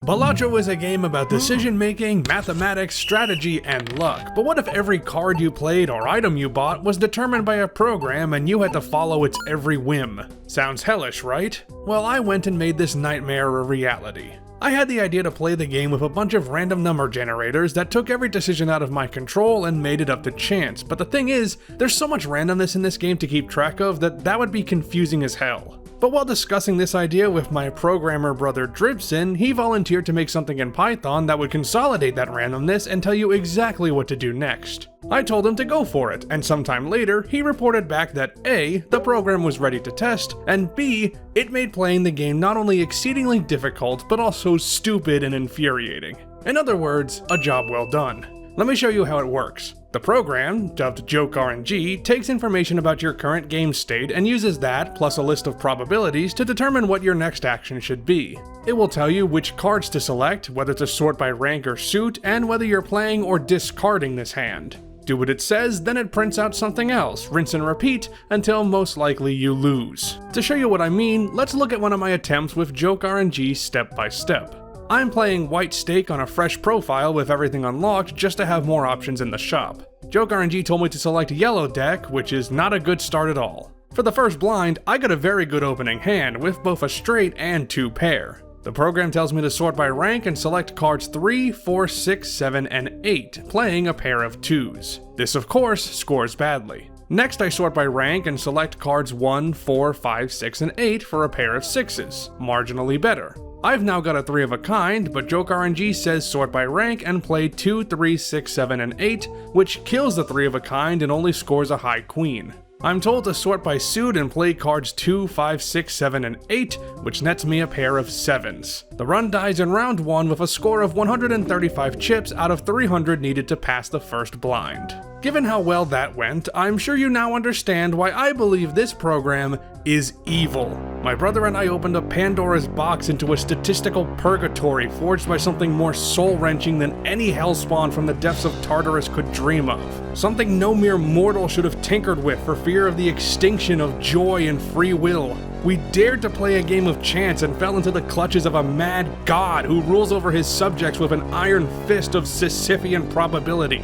Balatro is a game about decision-making, mathematics, strategy, and luck, but what if every card you played or item you bought was determined by a program and you had to follow its every whim? Sounds hellish, right? Well, I went and made this nightmare a reality. I had the idea to play the game with a bunch of random number generators that took every decision out of my control and made it up to chance, but the thing is, there's so much randomness in this game to keep track of that would be confusing as hell. But while discussing this idea with my programmer brother Dribson, he volunteered to make something in Python that would consolidate that randomness and tell you exactly what to do next. I told him to go for it, and sometime later, he reported back that A, the program was ready to test, and B, it made playing the game not only exceedingly difficult, but also stupid and infuriating. In other words, a job well done. Let me show you how it works. The program, dubbed JokeRNG, takes information about your current game state and uses that, plus a list of probabilities, to determine what your next action should be. It will tell you which cards to select, whether to sort by rank or suit, and whether you're playing or discarding this hand. Do what it says, then it prints out something else, rinse and repeat, until most likely you lose. To show you what I mean, let's look at one of my attempts with JokeRNG step by step. I'm playing White Stake on a fresh profile with everything unlocked just to have more options in the shop. JokeRNG told me to select Yellow Deck, which is not a good start at all. For the first blind, I got a very good opening hand with both a straight and 2 pair. The program tells me to sort by rank and select cards 3, 4, 6, 7, and 8, playing a pair of 2s. This of course scores badly. Next I sort by rank and select cards 1, 4, 5, 6, and 8 for a pair of 6s, marginally better. I've now got a 3 of a kind, but JokeRNG says sort by rank and play 2, 3, 6, 7, and 8, which kills the 3 of a kind and only scores a high queen. I'm told to sort by suit and play cards 2, 5, 6, 7, and 8, which nets me a pair of 7s. The run dies in round 1 with a score of 135 chips out of 300 needed to pass the first blind. Given how well that went, I'm sure you now understand why I believe this program is evil. My brother and I opened up Pandora's box into a statistical purgatory forged by something more soul-wrenching than any hellspawn from the depths of Tartarus could dream of. Something no mere mortal should have tinkered with for fear of the extinction of joy and free will. We dared to play a game of chance and fell into the clutches of a mad god who rules over his subjects with an iron fist of Sisyphean probability.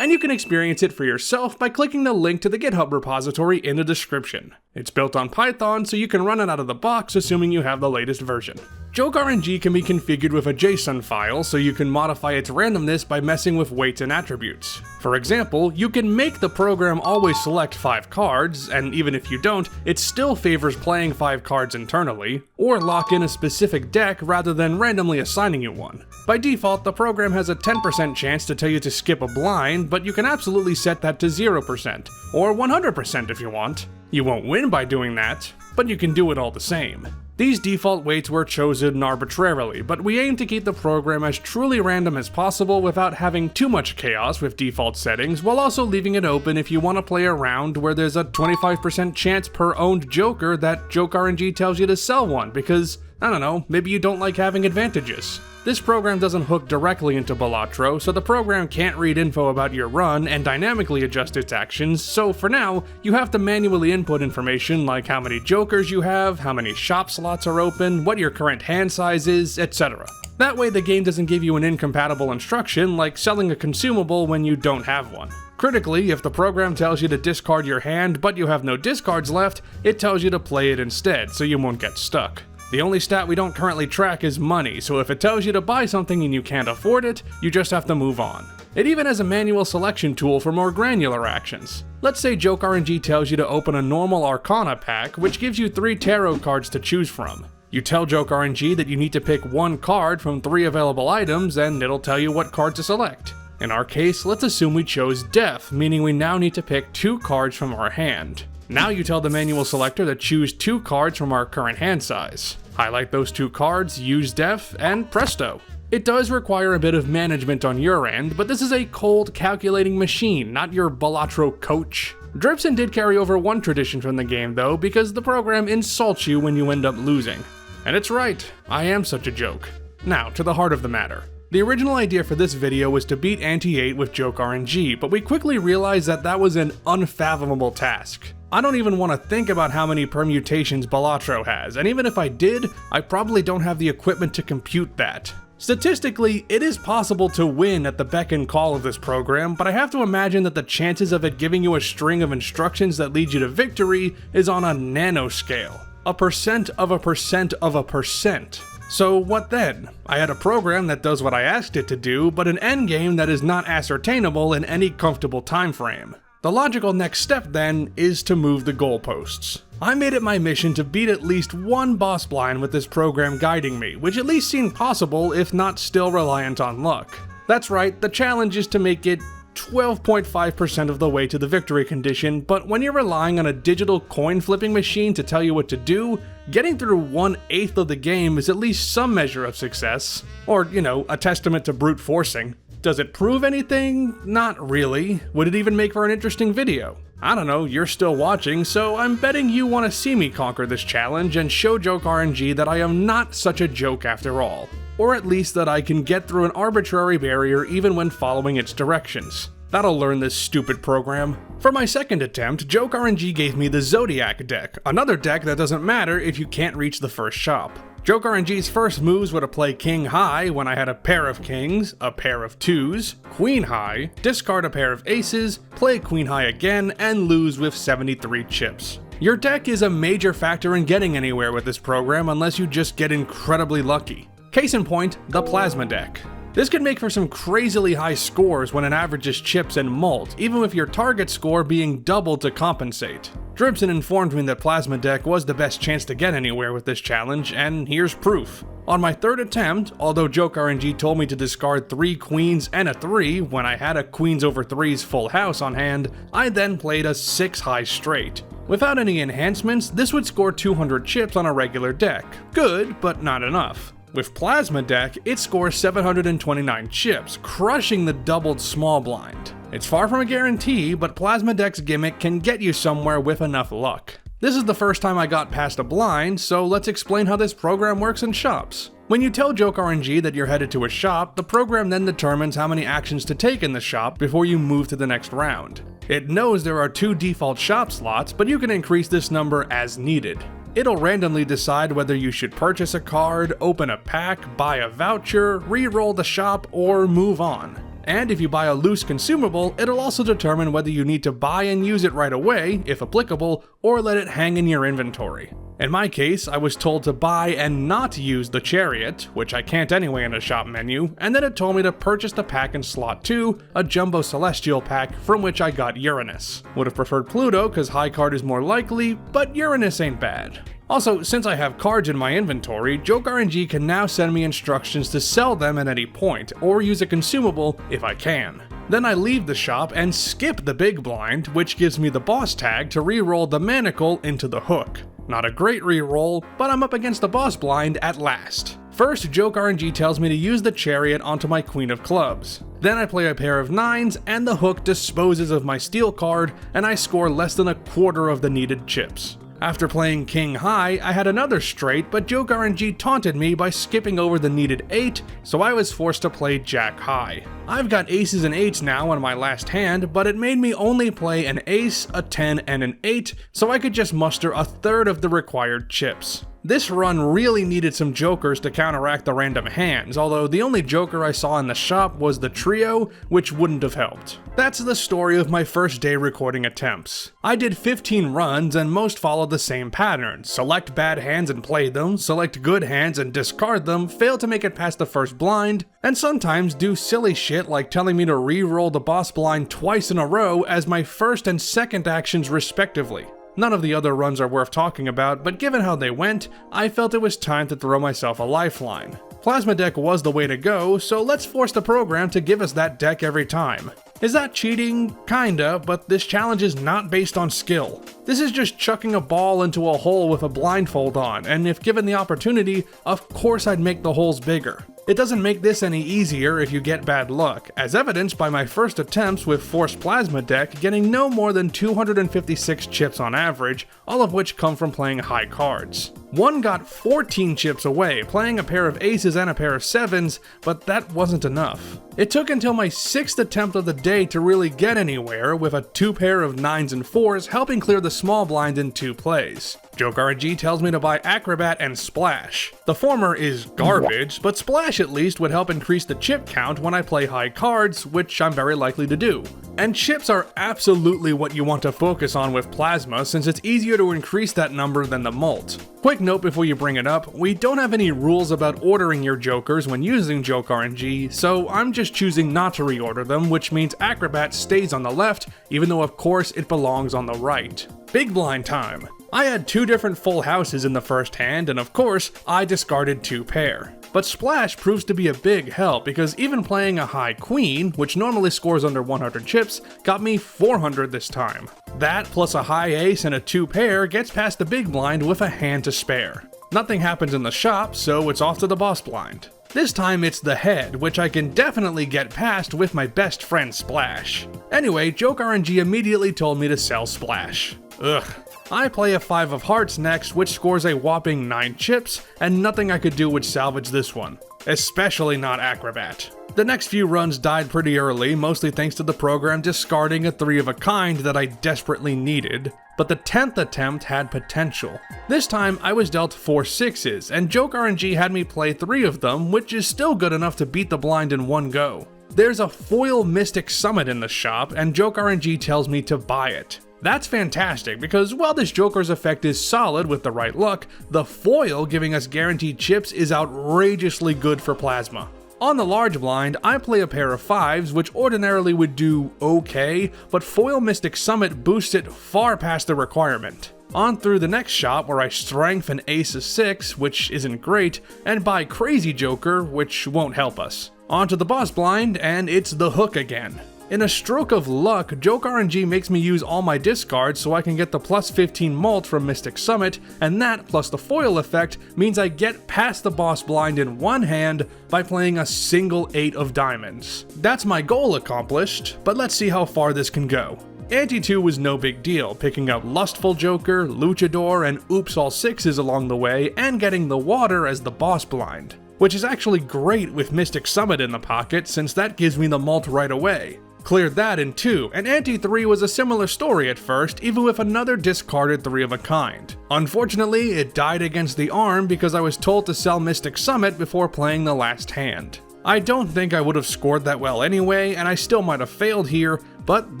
And you can experience it for yourself by clicking the link to the GitHub repository in the description. It's built on Python, so you can run it out of the box assuming you have the latest version. JokeRNG can be configured with a JSON file, so you can modify its randomness by messing with weights and attributes. For example, you can make the program always select 5 cards, and even if you don't, it still favors playing 5 cards internally, or lock in a specific deck rather than randomly assigning you one. By default, the program has a 10% chance to tell you to skip a blind, but you can absolutely set that to 0%, or 100% if you want. You won't win by doing that, but you can do it all the same. These default weights were chosen arbitrarily, but we aim to keep the program as truly random as possible without having too much chaos with default settings, while also leaving it open if you want to play a round where there's a 25% chance per owned Joker that JokeRNG tells you to sell one because, I don't know, maybe you don't like having advantages. This program doesn't hook directly into Balatro, so the program can't read info about your run and dynamically adjust its actions, so for now, you have to manually input information like how many Jokers you have, how many shop slots are open, what your current hand size is, etc. That way the game doesn't give you an incompatible instruction like selling a consumable when you don't have one. Critically, if the program tells you to discard your hand but you have no discards left, it tells you to play it instead, so you won't get stuck. The only stat we don't currently track is money, so if it tells you to buy something and you can't afford it, you just have to move on. It even has a manual selection tool for more granular actions. Let's say JokeRNG tells you to open a normal Arcana pack, which gives you 3 tarot cards to choose from. You tell JokeRNG that you need to pick 1 card from 3 available items, and it'll tell you what card to select. In our case, let's assume we chose Death, meaning we now need to pick 2 cards from our hand. Now you tell the manual selector to choose 2 cards from our current hand size. Highlight those 2 cards, use Def, and presto. It does require a bit of management on your end, but this is a cold calculating machine, not your Balatro coach. Dribson did carry over one tradition from the game though, because the program insults you when you end up losing. And it's right, I am such a joke. Now, to the heart of the matter. The original idea for this video was to beat Ante 8 with JokeRNG, but we quickly realized that that was an unfathomable task. I don't even want to think about how many permutations Balatro has, and even if I did, I probably don't have the equipment to compute that. Statistically, it is possible to win at the beck and call of this program, but I have to imagine that the chances of it giving you a string of instructions that lead you to victory is on a nanoscale. A percent of a percent of a percent. So what then? I had a program that does what I asked it to do, but an endgame that is not ascertainable in any comfortable time frame. The logical next step then is to move the goalposts. I made it my mission to beat at least one boss blind with this program guiding me, which at least seemed possible if not still reliant on luck. That's right, the challenge is to make it 12.5% of the way to the victory condition, but when you're relying on a digital coin flipping machine to tell you what to do, getting through 1/8 of the game is at least some measure of success. Or, a testament to brute forcing. Does it prove anything? Not really. Would it even make for an interesting video? I don't know, you're still watching, so I'm betting you want to see me conquer this challenge and show JokeRNG that I am not such a joke after all. Or at least that I can get through an arbitrary barrier even when following its directions. That'll learn this stupid program. For my second attempt, JokeRNG gave me the Zodiac deck, another deck that doesn't matter if you can't reach the first shop. JokeRNG's first moves were to play King High when I had a pair of kings, a pair of twos, Queen High, discard a pair of aces, play Queen High again, and lose with 73 chips. Your deck is a major factor in getting anywhere with this program unless you just get incredibly lucky. Case in point, the Plasma deck. This can make for some crazily high scores when it averages chips and mult, even with your target score being doubled to compensate. Dribson informed me that Plasma deck was the best chance to get anywhere with this challenge, and here's proof. On my third attempt, although JokeRNG told me to discard 3 queens and a 3 when I had a queens over 3's full house on hand, I then played a 6 high straight. Without any enhancements, this would score 200 chips on a regular deck. Good, but not enough. With Plasma deck, it scores 729 chips, crushing the doubled small blind. It's far from a guarantee, but Plasma deck's gimmick can get you somewhere with enough luck. This is the first time I got past a blind, so let's explain how this program works in shops. When you tell JokeRNG that you're headed to a shop, the program then determines how many actions to take in the shop before you move to the next round. It knows there are 2 default shop slots, but you can increase this number as needed. It'll randomly decide whether you should purchase a card, open a pack, buy a voucher, re-roll the shop, or move on. And if you buy a loose consumable, it'll also determine whether you need to buy and use it right away, if applicable, or let it hang in your inventory. In my case, I was told to buy and not use the Chariot, which I can't anyway in a shop menu, and then it told me to purchase the pack in slot 2, a Jumbo Celestial pack, from which I got Uranus. Would have preferred Pluto, cause high card is more likely, but Uranus ain't bad. Also, since I have cards in my inventory, JokeRNG can now send me instructions to sell them at any point, or use a consumable if I can. Then I leave the shop and skip the big blind, which gives me the boss tag to re-roll the manacle into the hook. Not a great re-roll, but I'm up against the boss blind at last. First, JokeRNG tells me to use the Chariot onto my Queen of Clubs. Then I play a pair of 9s, and the hook disposes of my steel card, and I score less than a quarter of the needed chips. After playing King High, I had another straight, but JokeRNG taunted me by skipping over the needed 8, so I was forced to play Jack High. I've got aces and 8s now on my last hand, but it made me only play an ace, a 10, and an 8, so I could just muster a third of the required chips. This run really needed some jokers to counteract the random hands, although the only joker I saw in the shop was the trio, which wouldn't have helped. That's the story of my first day recording attempts. I did 15 runs and most followed the same pattern: select bad hands and play them, select good hands and discard them, fail to make it past the first blind, and sometimes do silly shit like telling me to re-roll the boss blind twice in a row as my first and second actions respectively. None of the other runs are worth talking about, but given how they went, I felt it was time to throw myself a lifeline. Plasma deck was the way to go, so let's force the program to give us that deck every time. Is that cheating? Kinda, but this challenge is not based on skill. This is just chucking a ball into a hole with a blindfold on, and if given the opportunity, of course I'd make the holes bigger. It doesn't make this any easier if you get bad luck, as evidenced by my first attempts with Forced Plasma deck getting no more than 256 chips on average, all of which come from playing high cards. One got 14 chips away, playing a pair of aces and a pair of 7s, but that wasn't enough. It took until my 6th attempt of the day to really get anywhere, with a 2 pair of 9s and 4s helping clear the small blind in 2 plays. JokeRNG tells me to buy Acrobat and Splash. The former is garbage, but Splash at least would help increase the chip count when I play high cards, which I'm very likely to do. And chips are absolutely what you want to focus on with Plasma, since it's easier to increase that number than the Molt. Quick note before you bring it up, we don't have any rules about ordering your Jokers when using JokeRNG, so I'm just choosing not to reorder them, which means Acrobat stays on the left, even though of course it belongs on the right. Big blind time. I had 2 different full houses in the first hand, and of course, I discarded 2 pair. But Splash proves to be a big help because even playing a high queen, which normally scores under 100 chips, got me 400 this time. That plus a high ace and a 2 pair gets past the big blind with a hand to spare. Nothing happens in the shop, so it's off to the boss blind. This time it's the head, which I can definitely get past with my best friend Splash. Anyway, JokeRNG immediately told me to sell Splash. Ugh. I play a 5 of hearts next, which scores a whopping 9 chips, and nothing I could do would salvage this one. Especially not Acrobat. The next few runs died pretty early, mostly thanks to the program discarding a 3 of a kind that I desperately needed, but the 10th attempt had potential. This time I was dealt 4 6s, and JokeRNG had me play 3 of them, which is still good enough to beat the blind in one go. There's a foil Mystic Summit in the shop, and JokeRNG tells me to buy it. That's fantastic because while this Joker's effect is solid with the right luck, the foil giving us guaranteed chips is outrageously good for Plasma. On the large blind, I play a pair of 5s which ordinarily would do okay, but foil Mystic Summit boosts it far past the requirement. On through the next shop where I strength an ace of 6, which isn't great, and buy Crazy Joker, which won't help us. On to the boss blind, and it's the hook again. In a stroke of luck, JokeRNG makes me use all my discards so I can get the plus 15 Molt from Mystic Summit, and that plus the foil effect means I get past the boss blind in one hand by playing a single 8 of diamonds. That's my goal accomplished, but let's see how far this can go. Ante 2 was no big deal, picking up Lustful Joker, Luchador, and Oops All 6s along the way, and getting the water as the boss blind. Which is actually great with Mystic Summit in the pocket since that gives me the Molt right away. Cleared that in 2, and Ante 3 was a similar story at first, even with another discarded 3 of a kind. Unfortunately, it died against the arm because I was told to sell Mystic Summit before playing the last hand. I don't think I would have scored that well anyway, and I still might have failed here, but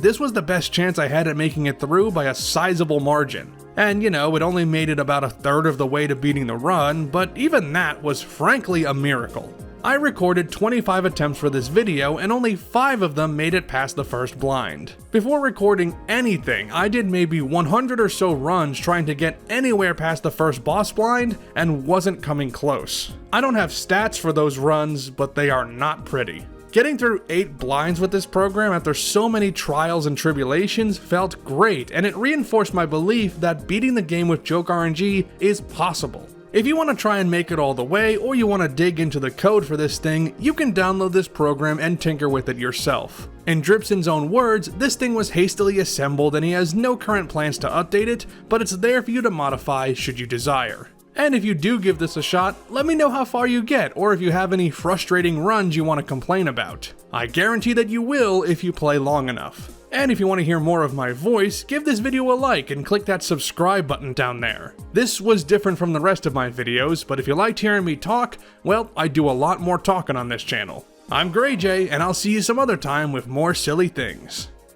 this was the best chance I had at making it through by a sizable margin. And you know, it only made it about a third of the way to beating the run, but even that was frankly a miracle. I recorded 25 attempts for this video and only 5 of them made it past the first blind. Before recording anything, I did maybe 100 or so runs trying to get anywhere past the first boss blind and wasn't coming close. I don't have stats for those runs, but they are not pretty. Getting through 8 blinds with this program after so many trials and tribulations felt great, and it reinforced my belief that beating the game with JokeRNG is possible. If you want to try and make it all the way, or you want to dig into the code for this thing, you can download this program and tinker with it yourself. In Dripson's own words, this thing was hastily assembled and he has no current plans to update it, but it's there for you to modify should you desire. And if you do give this a shot, let me know how far you get, or if you have any frustrating runs you want to complain about. I guarantee that you will if you play long enough. And if you want to hear more of my voice, give this video a like and click that subscribe button down there. This was different from the rest of my videos, but if you liked hearing me talk, well, I do a lot more talking on this channel. I'm GrayJ, and I'll see you some other time with more silly things.